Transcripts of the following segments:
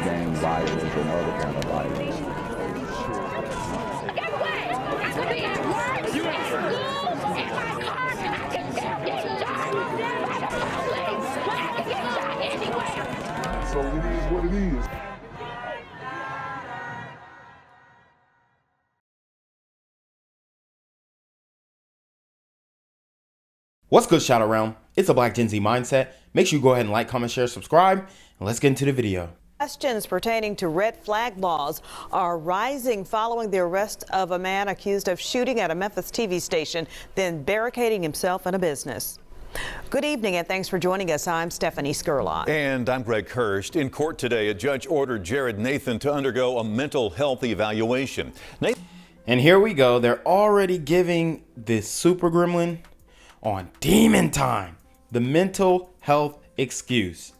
gang violence and other kind of violence. Get away! I could be at work, at school, in my car, I can still get shot by the police, but I can get shot anywhere. So it is what it is. What's good, Shadow Realm? It's a Black Gen Z Mindset. Make sure you go ahead and like, comment, share, subscribe, and let's get into the video. Questions pertaining to red flag laws are rising following the arrest of a man accused of shooting at a Memphis TV station, then barricading himself in a business. Good evening and thanks for joining us. I'm Stephanie Skurlock. And I'm Greg Hurst. In court today, a judge ordered Jarrad Nathan to undergo a mental health evaluation. And here we go. They're already giving this super gremlin on demon time, the mental health excuse.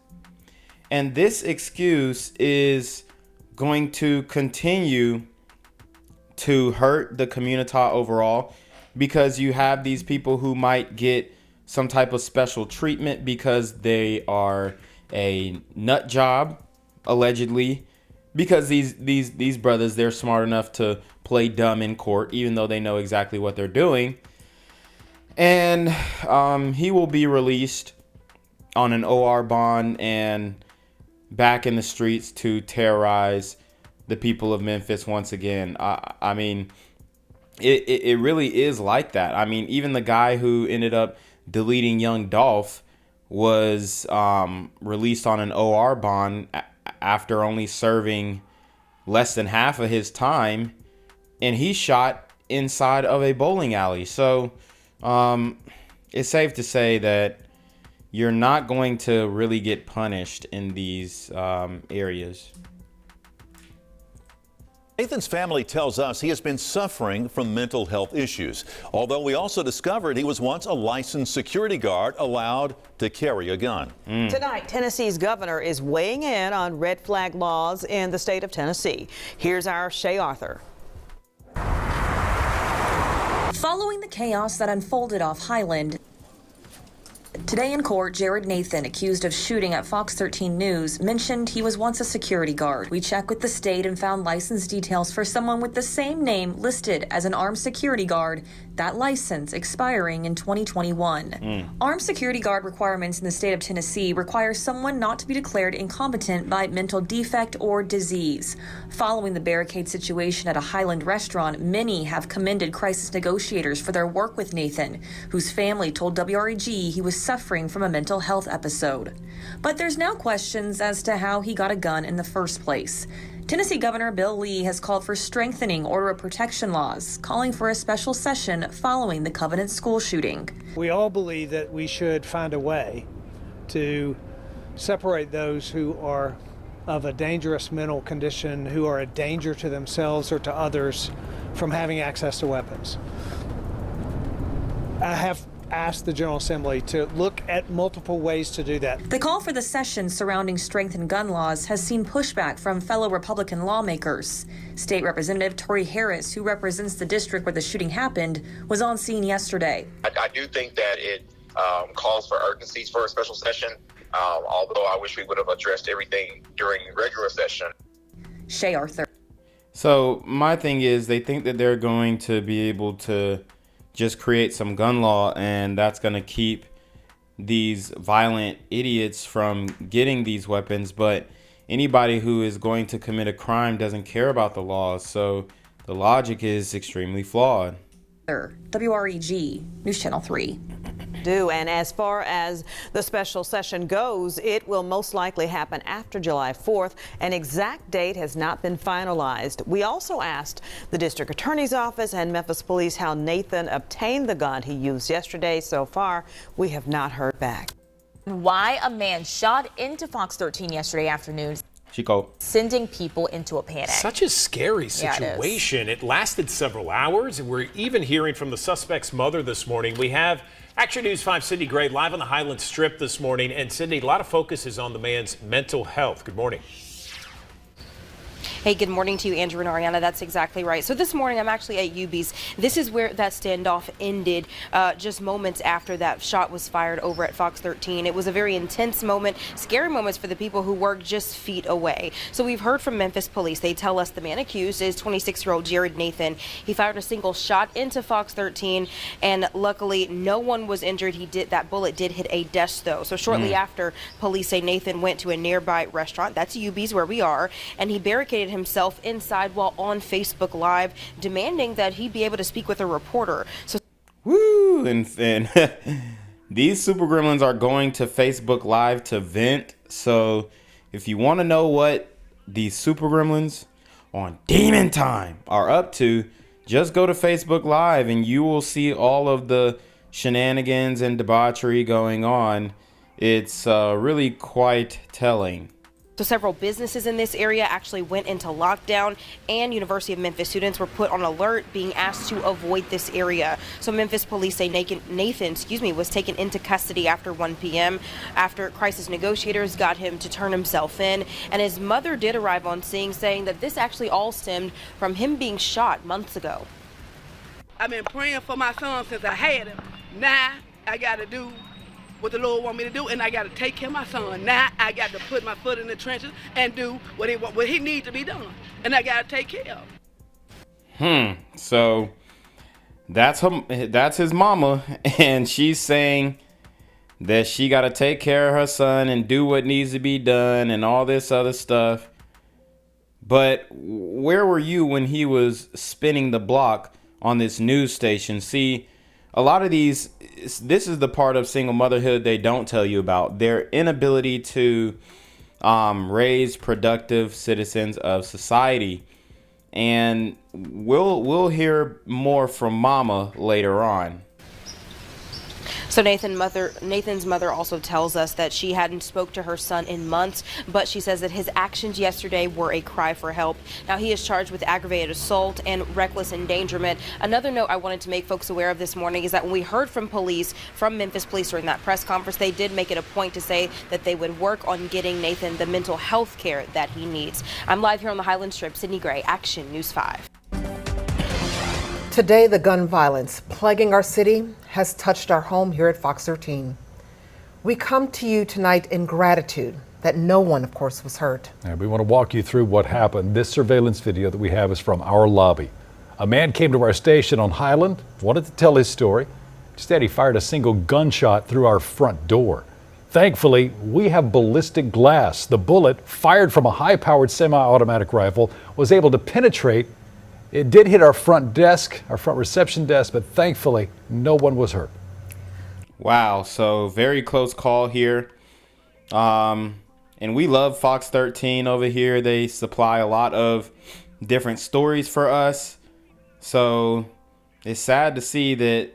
And this excuse is going to continue to hurt the community overall, because you have these people who might get some type of special treatment because they are a nut job, allegedly, because these brothers, they're smart enough to play dumb in court, even though they know exactly what they're doing. And he will be released on an OR bond and back in the streets to terrorize the people of Memphis once again. I mean, it really is like that. I mean, even the guy who ended up deleting Young Dolph was released on an OR bond after only serving less than half of his time, and he shot inside of a bowling alley. So it's safe to say that you're not going to really get punished in these areas. Nathan's family tells us he has been suffering from mental health issues, although we also discovered he was once a licensed security guard allowed to carry a gun. Tonight, Tennessee's governor is weighing in on red flag laws in the state of Tennessee. Here's our Shay Arthur. Following the chaos that unfolded off Highland, today in court, Jarrad Nathan, accused of shooting at Fox 13 News, mentioned he was once a security guard. We checked with the state and found license details for someone with the same name listed as an armed security guard, that license expiring in 2021. Armed security guard requirements in the state of Tennessee require someone not to be declared incompetent by mental defect or disease. Following the barricade situation at a Highland restaurant, many have commended crisis negotiators for their work with Nathan, whose family told WREG he was suffering from a mental health episode. But there's now questions as to how he got a gun in the first place. Tennessee Governor Bill Lee has called for strengthening order of protection laws, calling for a special session following the Covenant school shooting. We all believe that we should find a way to separate those who are of a dangerous mental condition, who are a danger to themselves or to others, from having access to weapons. I have asked the General Assembly to look at multiple ways to do that. The call for the session surrounding strengthened gun laws has seen pushback from fellow Republican lawmakers. State Representative Tori Harris, who represents the district where the shooting happened, was on scene yesterday. I do think that it calls for urgencies for a special session, although I wish we would have addressed everything during regular session. Shay Arthur. So my thing is, they think that they're going to be able to just create some gun law, and that's going to keep these violent idiots from getting these weapons. But anybody who is going to commit a crime doesn't care about the laws. So the logic is extremely flawed. WREG, News Channel 3. And as far as the special session goes, it will most likely happen after July 4th. An exact date has not been finalized. We also asked the district attorney's office and Memphis police how Nathan obtained the gun he used yesterday. So far, we have not heard back. Why a man shot into Fox 13 yesterday afternoon, Chico, sending people into a panic. Such a scary situation. It lasted several hours, and we're even hearing from the suspect's mother this morning. We have Action News 5 Cindy Gray live on the Highland Strip this morning. And Cindy, a lot of focus is on the man's mental health. Good morning. Hey, good morning to you, Andrew and Ariana. That's exactly right. So this morning, I'm actually at UB's. This is where that standoff ended just moments after that shot was fired over at Fox 13. It was a very intense moment, scary moments for the people who work just feet away. So we've heard from Memphis police. They tell us the man accused is 26-year-old Jarrad Nathan. He fired a single shot into Fox 13, and luckily no one was injured. That bullet did hit a desk, though. So shortly after, police say Nathan went to a nearby restaurant, that's UB's where we are, and he barricaded himself inside while on Facebook Live, demanding that he be able to speak with a reporter. So, woo, and these super gremlins are going to Facebook Live to vent. So if you want to know what these super gremlins on Demon Time are up to, just go to Facebook Live and you will see all of the shenanigans and debauchery going on. It's really quite telling. So several businesses in this area actually went into lockdown, and University of Memphis students were put on alert, being asked to avoid this area. So Memphis police say Nathan was taken into custody after 1 p.m. after crisis negotiators got him to turn himself in. And his mother did arrive on scene, saying that this actually all stemmed from him being shot months ago. I've been praying for my son since I had him. Now I got to do what the Lord want me to do, and I got to take care of my son. Now I got to put my foot in the trenches and do what he needs to be done, and I got to take care of. So that's his mama, and she's saying that she got to take care of her son and do what needs to be done and all this other stuff. But where were you when he was spinning the block on this news station? See, a lot of this is the part of single motherhood they don't tell you about. Their inability to raise productive citizens of society. And we'll hear more from Mama later on. So Nathan's mother also tells us that she hadn't spoke to her son in months, but she says that his actions yesterday were a cry for help. Now he is charged with aggravated assault and reckless endangerment. Another note I wanted to make folks aware of this morning is that when we heard from Memphis police during that press conference, they did make it a point to say that they would work on getting Nathan the mental health care that he needs. I'm live here on the Highland Strip. Sydney Gray, Action News 5. Today, the gun violence plaguing our city has touched our home here at Fox 13. We come to you tonight in gratitude that no one, of course, was hurt. And we want to walk you through what happened. This surveillance video that we have is from our lobby. A man came to our station on Highland, wanted to tell his story. Instead, he fired a single gunshot through our front door. Thankfully, we have ballistic glass. The bullet, fired from a high-powered semi-automatic rifle, was able to penetrate. It did hit our front desk, our front reception desk, but thankfully, no one was hurt. Wow, so very close call here. And we love Fox 13 over here. They supply a lot of different stories for us. So it's sad to see that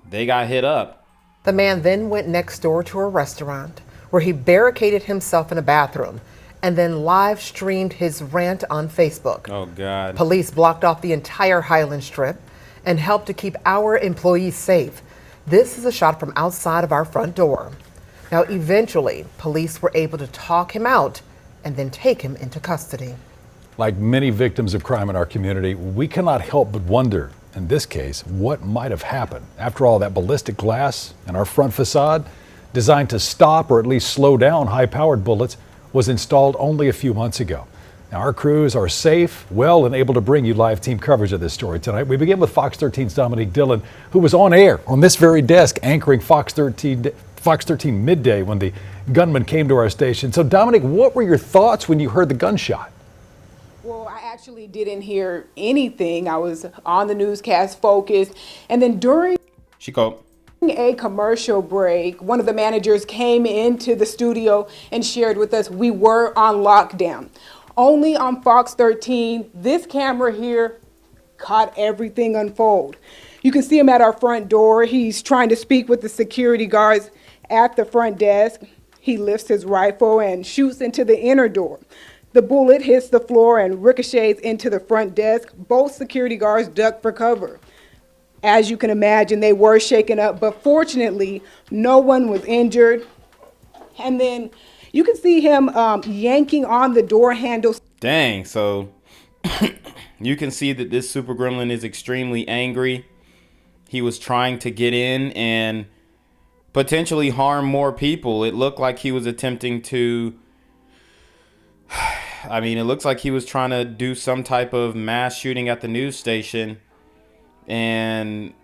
they got hit up. The man then went next door to a restaurant where he barricaded himself in a bathroom and then live streamed his rant on Facebook. Oh, God. Police blocked off the entire Highland Strip and helped to keep our employees safe. This is a shot from outside of our front door. Now, eventually, police were able to talk him out and then take him into custody. Like many victims of crime in our community, we cannot help but wonder, in this case, what might have happened. After all, that ballistic glass in our front facade, designed to stop or at least slow down high-powered bullets, was installed only a few months ago. Now, our crews are safe, well, and able to bring you live team coverage of this story tonight. We begin with Fox 13's Dominique Dillon, who was on air on this very desk anchoring Fox 13 midday when the gunman came to our station. So, Dominique, what were your thoughts when you heard the gunshot? Well, I actually didn't hear anything. I was on the newscast focused, and then during a commercial break, one of the managers came into the studio and shared with us we were on lockdown. Only on Fox 13, this camera here caught everything unfold. You can see him at our front door. He's trying to speak with the security guards at the front desk. He lifts his rifle and shoots into the inner door. The bullet hits the floor and ricochets into the front desk. Both security guards duck for cover. As you can imagine, they were shaken up, but fortunately, no one was injured. And then you can see him yanking on the door handle. Dang, so You can see that this super gremlin is extremely angry. He was trying to get in and potentially harm more people. It looked like he was attempting to, it looks like he was trying to do some type of mass shooting at the news station. And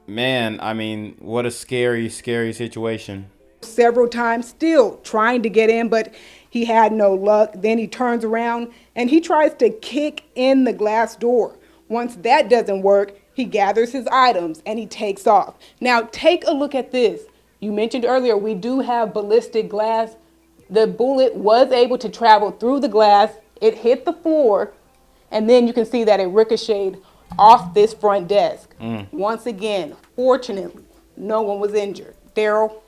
man, what a scary, scary situation. Several times still trying to get in, but he had no luck. Then he turns around and he tries to kick in the glass door. Once that doesn't work, he gathers his items and he takes off. Now take a look at this. You mentioned earlier we do have ballistic glass. The bullet was able to travel through the glass. It hit the floor, and then you can see that it ricocheted off this front desk. Once again, fortunately, no one was injured. Daryl?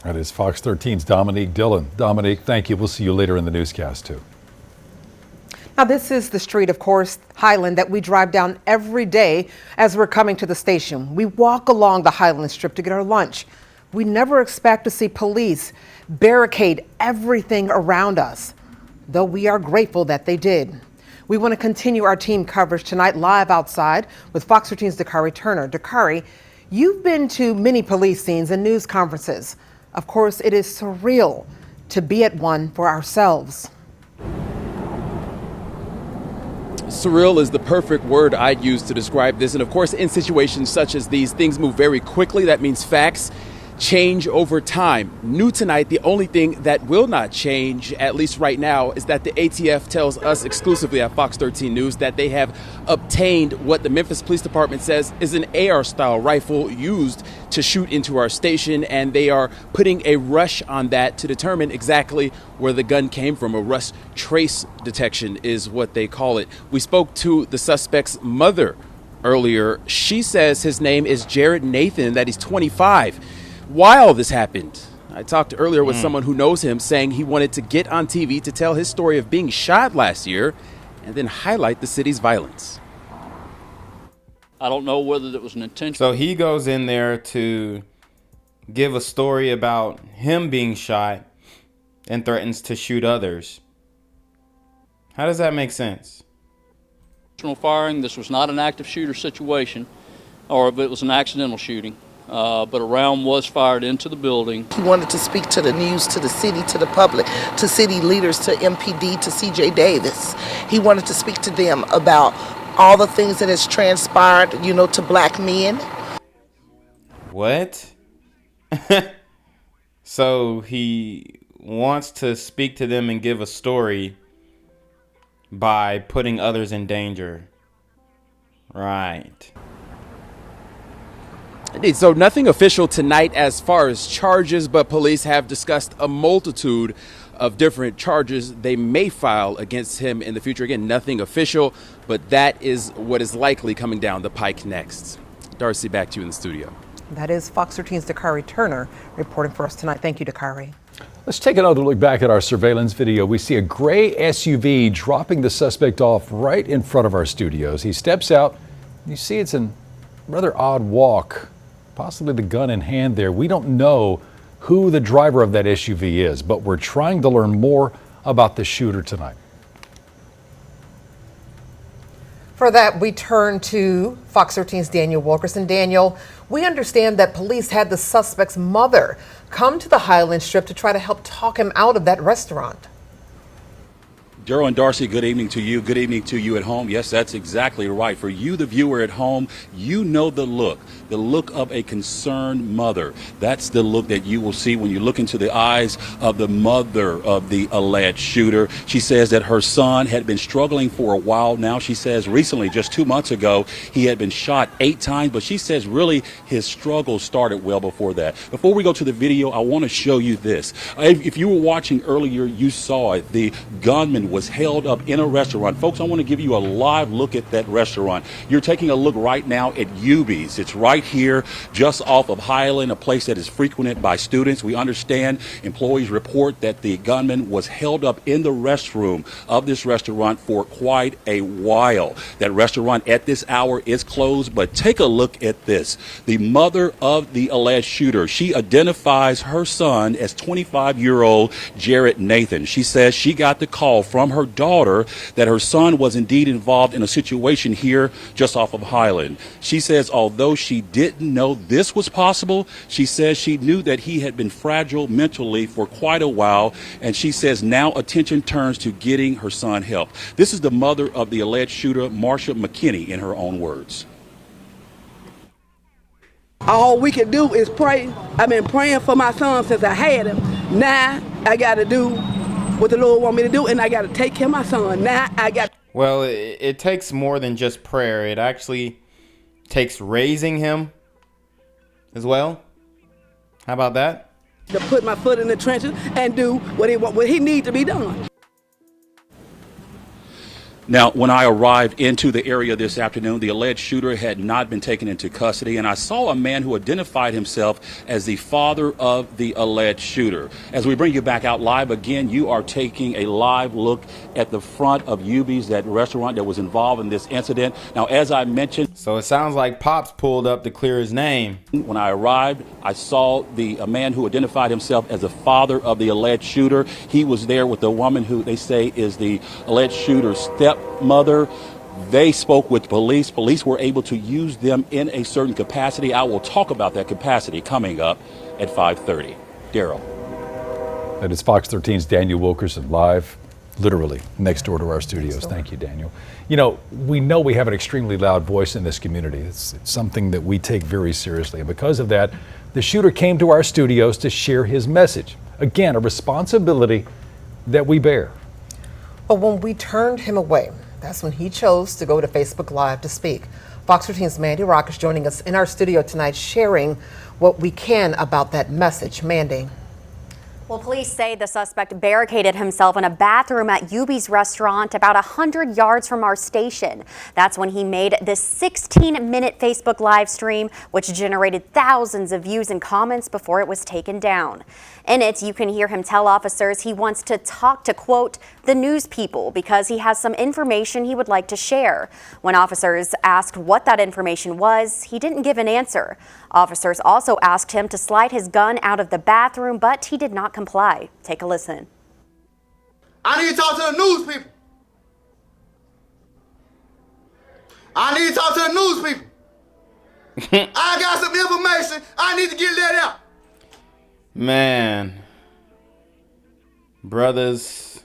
That is Fox 13's Dominique Dillon. Dominique, thank you. We'll see you later in the newscast, too. Now, this is the street, of course, Highland, that we drive down every day as we're coming to the station. We walk along the Highland Strip to get our lunch. We never expect to see police barricade everything around us, though we are grateful that they did. We want to continue our team coverage tonight live outside with Fox 13's Dakari Turner. Dakari, you've been to many police scenes and news conferences. Of course, it is surreal to be at one for ourselves. Surreal is the perfect word I'd use to describe this. And of course, in situations such as these, things move very quickly. That means facts change over time. New tonight, the only thing that will not change, at least right now, is that the ATF tells us exclusively at Fox 13 News that they have obtained what the Memphis Police Department says is an AR-style rifle used to shoot into our station, and they are putting a rush on that to determine exactly where the gun came from. A rush trace detection is what they call it. We spoke to the suspect's mother earlier. She says his name is Jarrad Nathan, that he's 25. Why all this happened? I talked earlier with someone who knows him, saying he wanted to get on TV to tell his story of being shot last year and then highlight the city's violence. I don't know whether it was an intention. So he goes in there to give a story about him being shot and threatens to shoot others. How does that make sense? Firing. This was not an active shooter situation, or if it was an accidental shooting. But a round was fired into the building. He wanted to speak to the news, to the city, to the public, to city leaders, to MPD, to CJ Davis. He wanted to speak to them about all the things that has transpired, to black men. What? So he wants to speak to them and give a story by putting others in danger. Right. Indeed. So nothing official tonight as far as charges, but police have discussed a multitude of different charges they may file against him in the future. Again, nothing official, but that is what is likely coming down the pike next. Darcy, back to you in the studio. That is Fox 13's Dakari Turner reporting for us tonight. Thank you, Dakari. Let's take another look back at our surveillance video. We see a gray SUV dropping the suspect off right in front of our studios. He steps out. You see it's a rather odd walk. Possibly the gun in hand there. We don't know who the driver of that SUV is, but we're trying to learn more about the shooter tonight. For that, we turn to Fox 13's Daniel Wilkerson. Daniel, we understand that police had the suspect's mother come to the Highland Strip to try to help talk him out of that restaurant. Daryl and Darcy, good evening to you. Good evening to you at home. Yes, that's exactly right. For you, the viewer at home, you know the look of a concerned mother. That's the look that you will see when you look into the eyes of the mother of the alleged shooter. She says that her son had been struggling for a while now. She says recently, just 2 months ago, he had been shot 8 times, but she says really his struggle started well before that. Before we go to the video, I want to show you this. If you were watching earlier, you saw it. The gunman was held up in a restaurant. Folks, I want to give you a live look at that restaurant. You're taking a look right now at Odysse. It's right here just off of Highland, a place that is frequented by students. We understand employees report that the gunman was held up in the restroom of this restaurant for quite a while. That restaurant at this hour is closed, but take a look at this. The mother of the alleged shooter, she identifies her son as 25-year-old Jarrad Nathan. She says she got the call from from her daughter that her son was indeed involved in a situation here just off of Highland. She says although she didn't know this was possible, she says she knew that he had been fragile mentally for quite a while, and she says now attention turns to getting her son help. This is the mother of the alleged shooter, Marsha Mckinney, in her own words. All we can do is pray. I've been praying for my son since I had him. Now I got to do what the Lord want me to do, and I got to take care of my son. Now I got. Well, it takes more than just prayer. It actually takes raising him as well. How about that? To put my foot in the trenches and do what he needs to be done. Now, when I arrived into the area this afternoon, the alleged shooter had not been taken into custody, and I saw a man who identified himself as the father of the alleged shooter. As we bring you back out live again, you are taking a live look at the front of Ubi's, that restaurant that was involved in this incident. Now, as I mentioned... So it sounds like Pops pulled up to clear his name. When I arrived, I saw a man who identified himself as the father of the alleged shooter. He was there with the woman who they say is the alleged shooter's stepmother. They spoke with police. Police were able to use them in a certain capacity. I will talk about that capacity coming up at 5:30. Daryl. That is Fox 13's Daniel Wilkerson live, literally next door to our studios. Thank you, Daniel. You know we have an extremely loud voice in this community. It's something that we take very seriously. And because of that, the shooter came to our studios to share his message. Again, a responsibility that we bear. But when we turned him away, that's when he chose to go to Facebook Live to speak. Fox 13's Mandy Rock is joining us in our studio tonight, sharing what we can about that message. Mandy. Well, police say the suspect barricaded himself in a bathroom at Ubi's restaurant about 100 yards from our station. That's when he made this 16-minute Facebook live stream, which generated thousands of views and comments before it was taken down. In it, you can hear him tell officers he wants to talk to, quote, the news people because he has some information he would like to share. When officers asked what that information was, he didn't give an answer. Officers also asked him to slide his gun out of the bathroom, but he did not comply. Take a listen. I need to talk to the news people. I need to talk to the news people. I got some information I need to get let out. Man. Brothers,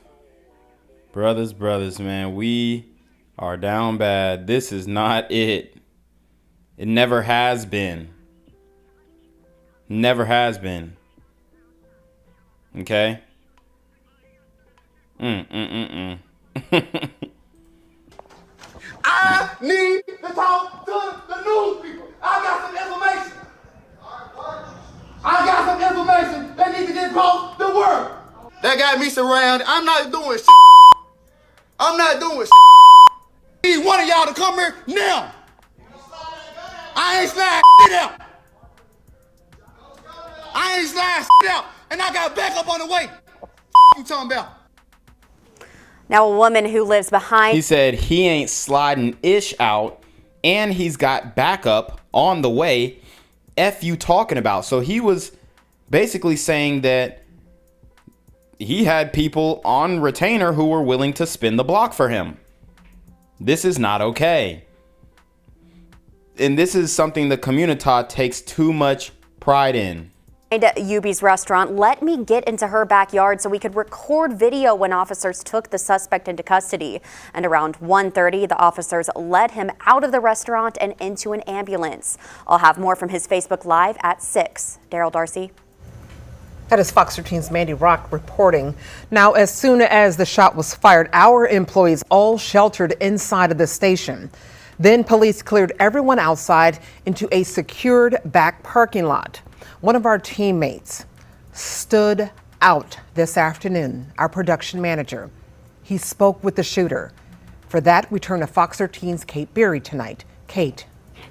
man, we are down bad. This is not it. It never has been. Never has been. Okay? I need to talk to the news people. I got some information. I got some information that needs to get across the world. That got me surrounded. I'm not doing shit. I'm not doing shit. I need one of y'all to come here now. I ain't sliding shit out. I ain't sliding shit out. And I got backup on the way. You talking about? Now, a woman who lives behind... He said he ain't sliding ish out, and he's got backup on the way. F you talking about? So he was basically saying that he had people on retainer who were willing to spin the block for him. This is not okay. And this is something the community takes too much pride in. Ubi's restaurant let me get into her backyard so we could record video when officers took the suspect into custody. And around 1:30, the officers led him out of the restaurant and into an ambulance. I'll have more from his Facebook Live at 6. Daryl Darcy. That is Fox 13's Mandy Rock reporting. Now, as soon as the shot was fired, our employees all sheltered inside of the station. Then police cleared everyone outside into a secured back parking lot. One of our teammates stood out this afternoon, our production manager. He spoke with the shooter. For that, we turn to Fox 13's Kate Berry tonight. Kate.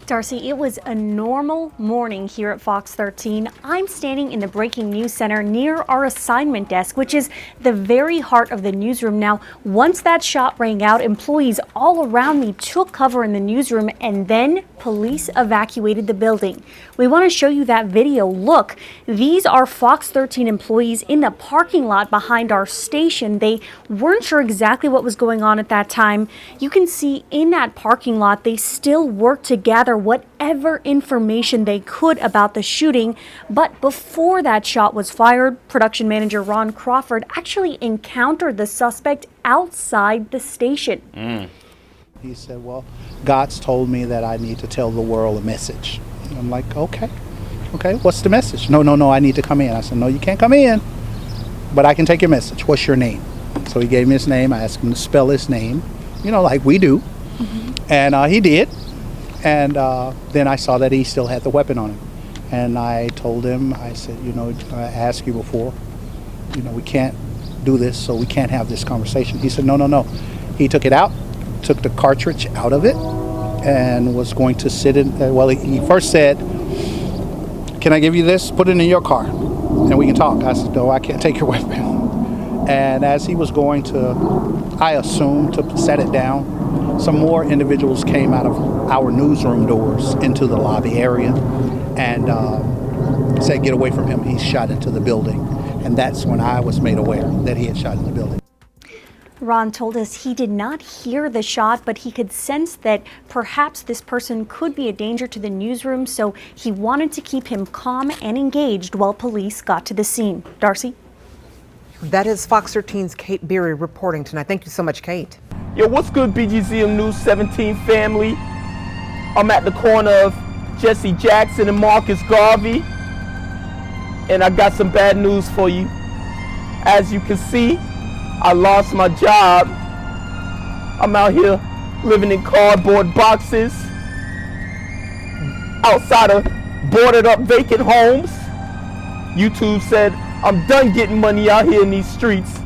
Darcy, it was a normal morning here at Fox 13. I'm standing in the breaking news center near our assignment desk, which is the very heart of the newsroom. Now, once that shot rang out, employees all around me took cover in the newsroom, and then police evacuated the building. We want to show you that video. Look, these are Fox 13 employees in the parking lot behind our station. They weren't sure exactly what was going on at that time. You can see in that parking lot, they still worked to gather whatever information they could about the shooting. But before that shot was fired, production manager Ron Crawford actually encountered the suspect outside the station. He said, well, God's told me that I need to tell the world a message. And I'm like, okay, what's the message? No, I need to come in. I said, no, you can't come in, but I can take your message. What's your name? So he gave me his name. I asked him to spell his name, like we do. And he did. And then I saw that he still had the weapon on him. And I told him, I said, I asked you before, we can't do this, so we can't have this conversation. He said, no. He took it out, took the cartridge out of it, and was going to sit in, he first said, can I give you this? Put it in your car, and we can talk. I said, no, I can't take your weapon. And as he was going to, I assumed, to set it down, some more individuals came out of our newsroom doors into the lobby area and said, get away from him. He's shot into the building. And that's when I was made aware that he had shot in the building. Ron told us he did not hear the shot, but he could sense that perhaps this person could be a danger to the newsroom, so he wanted to keep him calm and engaged while police got to the scene. Darcy? That is Fox 13's Kate Beery reporting tonight. Thank you so much, Kate. Yo, what's good, BGZM News 17 family? I'm at the corner of Jesse Jackson and Marcus Garvey, and I got some bad news for you. As you can see, I lost my job. I'm out here living in cardboard boxes outside of boarded up vacant homes. YouTube said I'm done getting money out here in these streets.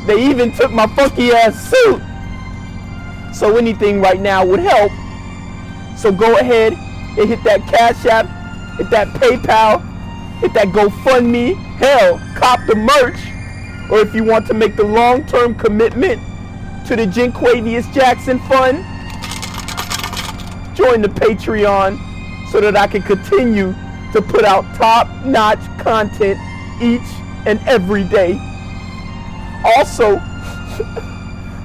They even took my funky ass suit. So anything right now would help. So go ahead and hit that Cash App, hit that PayPal, hit that GoFundMe. Hell, cop the merch. Or if you want to make the long-term commitment to the Jinquavius Jackson Fund, join the Patreon so that I can continue to put out top-notch content each and every day. Also,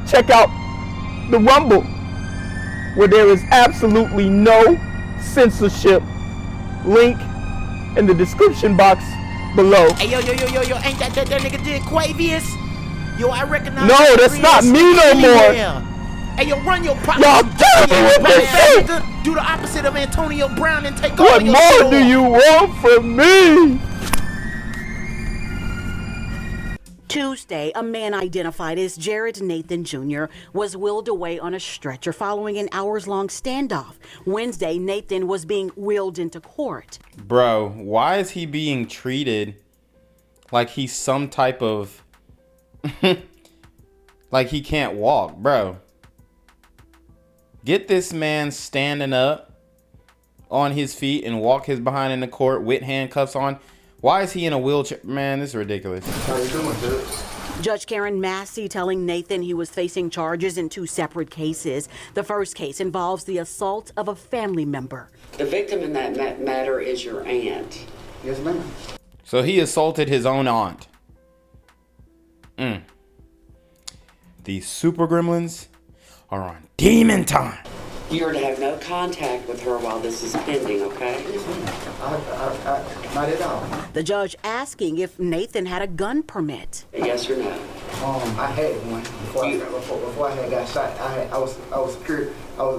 check out the Rumble, where there is absolutely no censorship. Link in the description box below. Hey, yo, ain't that nigga Jinquavius? Yo, I recognize. No, that's not me no more. Hey, yo, run your pop. Y'all tell me what they say. Do the opposite of Antonio Brown and take all What your more do you want from me? Tuesday, a man identified as Jarrad Nathan Jr. was wheeled away on a stretcher following an hours-long standoff. Wednesday, Nathan was being wheeled into court. Bro, why is he being treated like he's some type of... like he can't walk, bro? Get this man standing up on his feet and walk his behind in the court with handcuffs on. Why is he in a wheelchair? Man, this is ridiculous. How you doing, Judge? Judge Karen Massey telling Nathan he was facing charges in two separate cases. The first case involves the assault of a family member. The victim in that matter is your aunt. Yes, ma'am. So he assaulted his own aunt. These super gremlins are on demon time. You're to have no contact with her while this is pending, okay? Yes, ma'am. Not at all. The judge asking if Nathan had a gun permit. Yes or no? I had one before I had got shot. I was a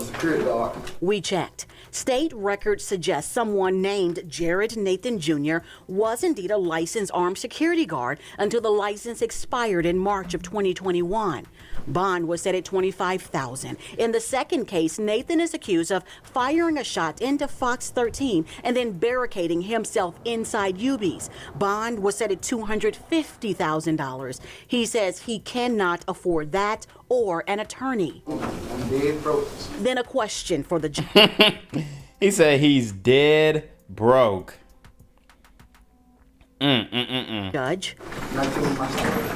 security guard. We checked. State records suggest someone named Jarrad Nathan Jr. was indeed a licensed armed security guard until the license expired in March of 2021. Bond was set at $25,000. In the second case, Nathan is accused of firing a shot into Fox 13 and then barricading himself inside Ubies. Bond was set at $250,000. He says he cannot afford that or an attorney. I'm dead broke. Then a question for the judge. He said he's dead broke. Judge.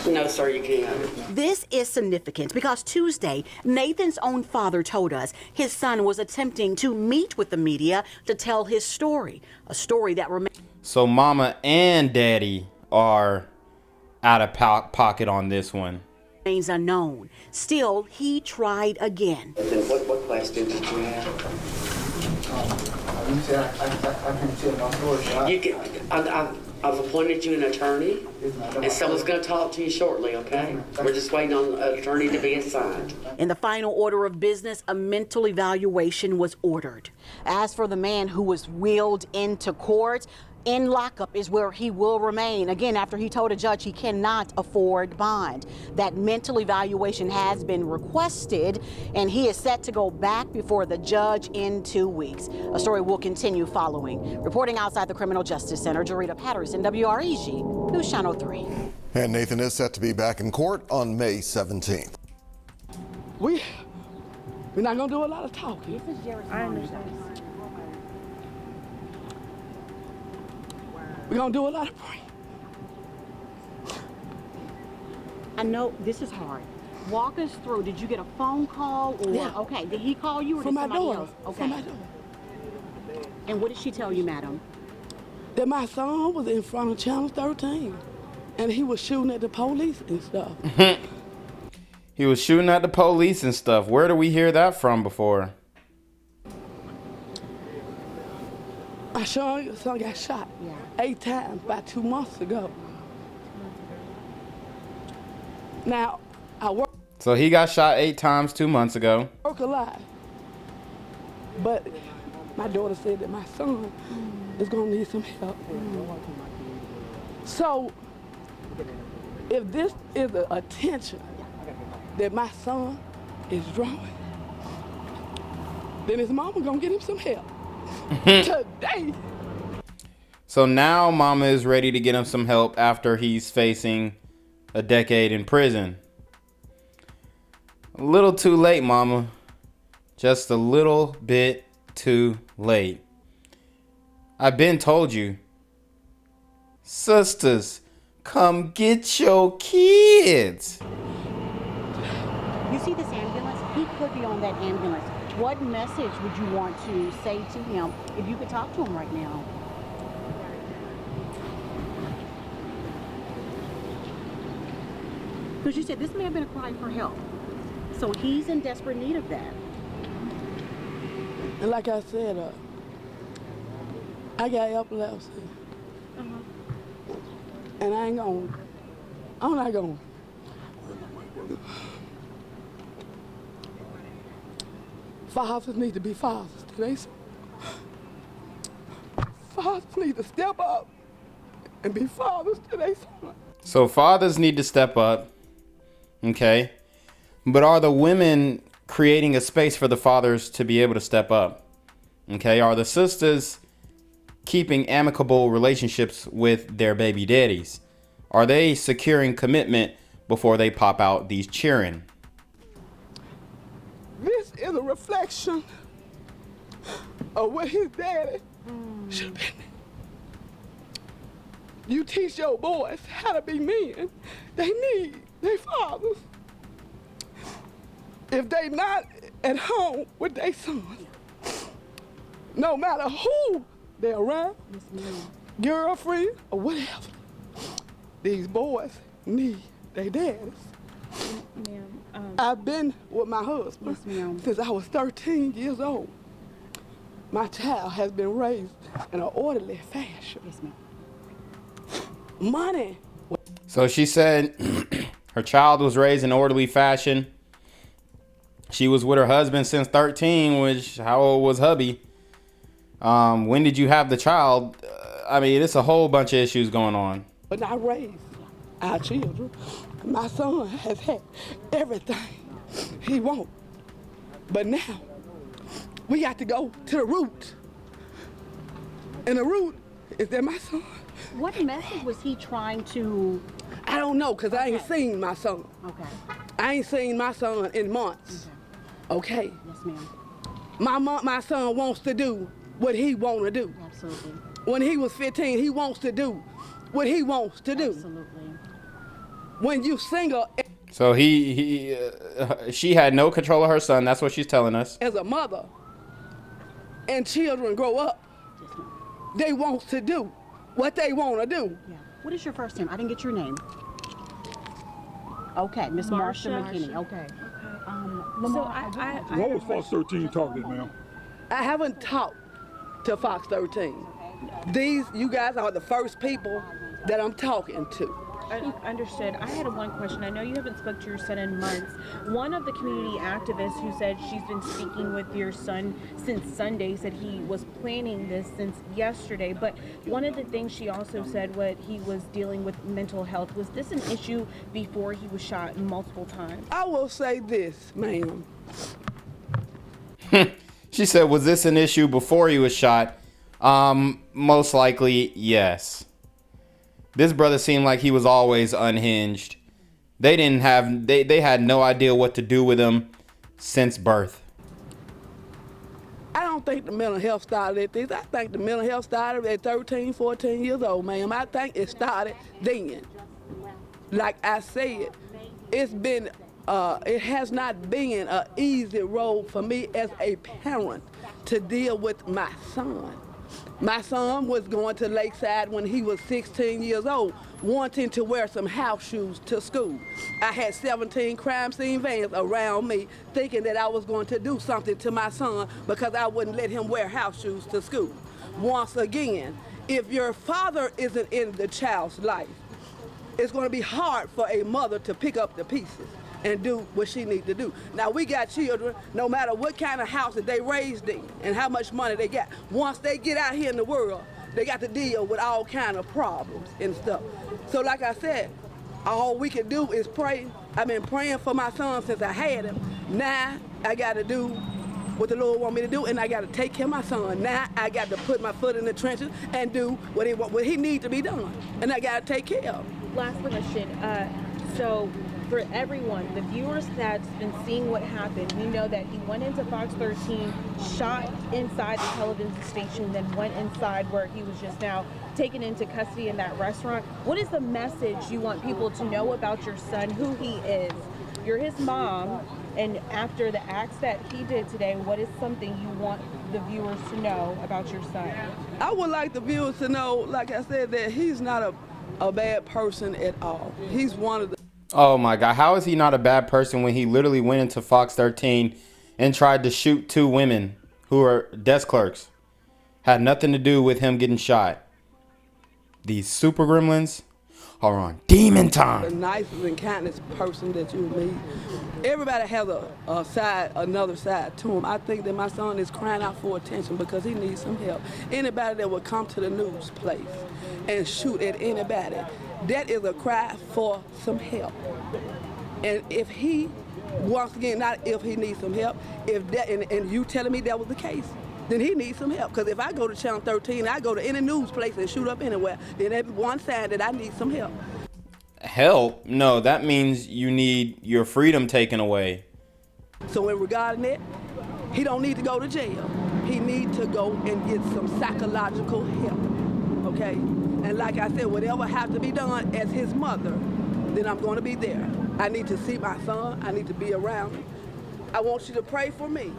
No, sir, you can't. This is significant because Tuesday, Nathan's own father told us his son was attempting to meet with the media to tell his story, a story that remains. So mama and daddy are out of pocket on this one. Remains unknown. Still, he tried again. What question did you have? You said I can tell my story. You can. I've appointed you an attorney, and someone's going to talk to you shortly, okay? We're just waiting on an attorney to be assigned. In the final order of business, a mental evaluation was ordered. As for the man who was wheeled into court, in lockup is where he will remain. Again, after he told a judge he cannot afford bond. That mental evaluation has been requested, and he is set to go back before the judge in 2 weeks. A story will continue following. Reporting outside the Criminal Justice Center, Jarrad Patterson, WREG, News Channel 3. And Nathan is set to be back in court on May 17th. We're not going to do a lot of talking. I understand. We're going to do a lot of praying. I know this is hard. Walk us through. Did you get a phone call? Or, yeah. Okay, did he call you or from did somebody my else? Okay. From my door. And what did she tell you, madam? That my son was in front of Channel 13, and he was shooting at the police and stuff. He was shooting at the police and stuff. Where do we hear that from before? My son got shot 8 times about 2 months ago. Now, I work. So he got shot 8 times 2 months ago. Work a lot. But my daughter said that my son is going to need some help. So, if this is the attention that my son is drawing, then his mama going to get him some help. Today. So now mama is ready to get him some help after he's facing a decade in prison. A little too late, mama. Just a little bit too late. I've been told you. Sisters, come get your kids. You see this ambulance? He could be on that ambulance. What message would you want to say to him if you could talk to him right now? Because you said this may have been a cry for help. So he's in desperate need of that. And like I said, I got epilepsy. And I'm not going. Fathers need to be fathers today. Fathers need to step up and be fathers today. So fathers need to step up. Okay. But are the women creating a space for the fathers to be able to step up? Okay. Are the sisters keeping amicable relationships with their baby daddies? Are they securing commitment before they pop out these cheering? This is a reflection of what his daddy should have been. You teach your boys how to be men. They need their fathers. If they not at home with their sons, no matter who they're around, girlfriend or whatever, these boys need their daddies. I've been with my husband since I was 13 years old. My child has been raised in an orderly fashion. Money. So she said her child was raised in an orderly fashion. She was with her husband since 13, which how old was hubby? When did you have the child? I mean, it's a whole bunch of issues going on. But I raised our children. My son has had everything he wants. But now, we got to go to the root. And the root is that my son. What message was he trying to? I don't know, because I ain't seen my son. Okay. I ain't seen my son in months. Okay. Yes, ma'am. My son wants to do what he want to do. Absolutely. When he was 15, he wants to do what he wants to do. Absolutely. When you single So she had no control of her son. That's what she's telling us. as a mother and children grow up, they want to do what they want to do. Yeah. What is your first name? I didn't get your name. Okay, Miss Marsha Mckinney. Okay. What was Fox 13 targeted, ma'am? I haven't talked to Fox 13. You guys are the first people that I'm talking to. Understood. I had one question. I know you haven't spoke to your son in months. One of the community activists who said she's been speaking with your son since Sunday said he was planning this since yesterday. But one of the things she also said what he was dealing with mental health. Was this an issue before he was shot multiple times? I will say this, ma'am. She said, was this an issue before he was shot? Most likely, yes. This brother seemed like he was always unhinged. They had no idea what to do with him since birth. I don't think the mental health started at this. I think the mental health started at 13, 14 years old, ma'am. I think it started then. Like I said, it has not been an easy road for me as a parent to deal with my son. My son was going to Lakeside when he was 16 years old, wanting to wear some house shoes to school. I had 17 crime scene vans around me, thinking that I was going to do something to my son because I wouldn't let him wear house shoes to school. Once again, if your father isn't in the child's life, it's going to be hard for a mother to pick up the pieces and do what she needs to do. Now, we got children, no matter what kind of house that they raised in and how much money they got, once they get out here in the world, they got to deal with all kind of problems and stuff. So like I said, all we can do is pray. I've been praying for my son since I had him. Now, I got to do what the Lord want me to do, and I got to take care of my son. Now, I got to put my foot in the trenches and do what he needs to be done, and I got to take care of him. Last question. So for everyone, the viewers that's been seeing what happened, we know that he went into Fox 13, shot inside the television station, then went inside where he was just now taken into custody in that restaurant. What is the message you want people to know about your son, who he is? You're his mom, and after the acts that he did today, what is something you want the viewers to know about your son? I would like the viewers to know, like I said, that he's not a bad person at all. He's one of the... Oh my God, how is he not a bad person when he literally went into Fox 13 and tried to shoot two women who are desk clerks? Had nothing to do with him getting shot. These super gremlins are on demon time. The nicest and kindest person that you meet. Everybody has another side to him. I think that my son is crying out for attention because he needs some help. Anybody that would come to the news place and shoot at anybody, that is a cry for some help. And if he, once again, not if he needs some help, if that, and you telling me that was the case, then he needs some help. Because if I go to Channel 13, I go to any news place and shoot up anywhere, then that's one sign that I need some help. Help? No, that means you need your freedom taken away. So in regarding that, he don't need to go to jail. He needs to go and get some psychological help, okay? And like I said, whatever has to be done as his mother, then I'm going to be there. I need to see my son. I need to be around him. I want you to pray for me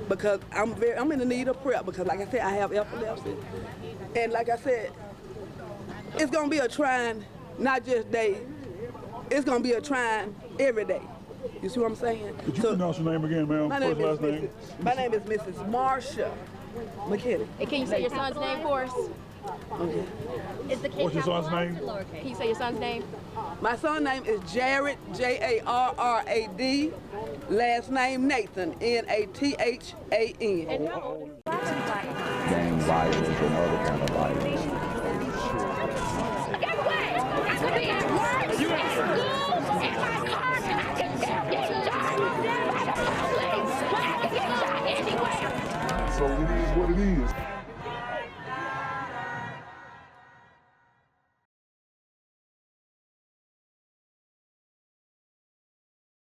because I'm in the need of prayer because, like I said, I have epilepsy. And like I said, it's going to be a trying, not just day, it's going to be a trying every day. You see what I'm saying? Could you pronounce your name again, ma'am? My name is Mrs. Marsha Mckinney. And can you say your son's name for us? Okay. What's your son's name? Can you say your son's name? My son's name is Jarrad, Jarrad. Last name Nathan, Nathan. Gang violence and other kind of violence. So it is what it is.